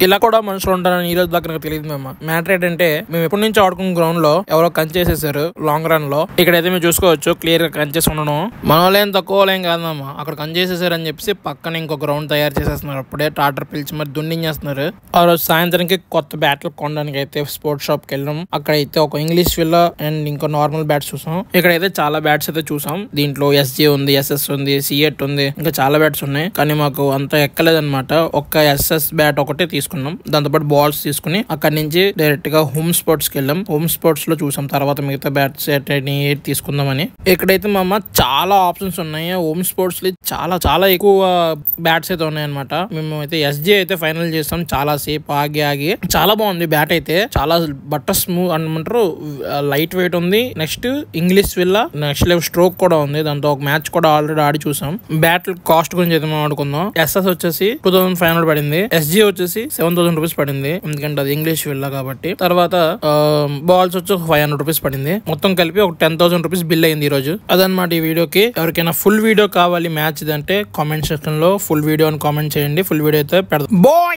ఇలా కూడా మనుషులు ఉంటారని ఈ రోజు దాకా నాకు తెలియదు మేము. మ్యాటర్ ఏంటంటే మేము ఎప్పటి నుంచి ఆడుకున్న గ్రౌండ్ లో ఎవరో కంచేసేసారు లాంగ్ రన్ లో. ఇక్కడైతే మీరు చూసుకోవచ్చు క్లియర్ గా కంచేసి ఉండడం. మనోళ్ళేం తక్కువలేం కాదమ్మా, అక్కడ కంచేసేసారు అని చెప్పేసి పక్కన ఇంకో గ్రౌండ్ తయారు చేసేస్తున్నారు. అప్పుడే ట్రాక్టర్ పిలిచి మరి దున్నించేస్తున్నారు. ఆ రోజు సాయంత్రానికి కొత్త బ్యాట్లు కొనడానికి అయితే స్పోర్ట్స్ షాప్ కి వెళ్ళాం. అక్కడైతే ఒక ఇంగ్లీష్ విల్లా అండ్ ఇంకో నార్మల్ బ్యాట్స్ చూసాం. ఇక్కడైతే చాలా బ్యాట్స్ అయితే చూసాం. దీంట్లో SG ఉంది, SS ఉంది, C8 ఉంది, ఇంకా చాలా బ్యాట్స్ ఉన్నాయి. కానీ మాకు అంత ఎక్కలేదన్నమాట. ఒక్క SS బ్యాట్ ఒకటే తీసుకున్నాం. దాంతోపాటు బాల్స్ తీసుకుని అక్కడి నుంచి డైరెక్ట్ గా హోమ్ స్పోర్ట్స్ కి వెళ్ళాం. హోమ్ స్పోర్ట్స్ లో చూసాం తర్వాత మిగతా బ్యాట్స్ తీసుకుందామని. ఇక్కడైతే మా అమ్మ చాలా ఆప్షన్స్ ఉన్నాయి. హోమ్ స్పోర్ట్స్ లో చాలా చాలా ఎక్కువ బ్యాట్స్ అయితే ఉన్నాయి అనమాట. మేము అయితే SG అయితే ఫైనల్ చేస్తాం. చాలా సేపు ఆగి చాలా బాగుంది బ్యాట్ అయితే. చాలా బట్టర్ స్మూత్ అనమంటారు, లైట్ వెయిట్ ఉంది. Next English villa, next level stroke కూడా ఉంది. దాంతో ఒక మ్యాచ్ కూడా ఆల్రెడీ ఆడి చూసాం. బ్యాట్ కాస్ట్ గురించి అయితే మనం ఆడుకుందాం. SS వచ్చేసి 2500 పడింది. SG వచ్చేసి 7000 రూపీస్ పడింది, ఎందుకంటే అది ఇంగ్లీష్ విల్లా కాబట్టి. తర్వాత బాల్స్ వచ్చి 500 రూపీస్ పడింది. మొత్తం కలిపి ఒక 10,000 రూపీస్ బిల్ అయింది ఈ రోజు. అదనమాట ఈ వీడియోకి. ఎవరికైనా ఫుల్ వీడియో కావాలి మ్యాచ్ అంటే కామెంట్ సెక్షన్ లో ఫుల్ వీడియో అని కామెంట్ చేయండి. ఫుల్ వీడియో అయితే పెడదాం. బాయ్.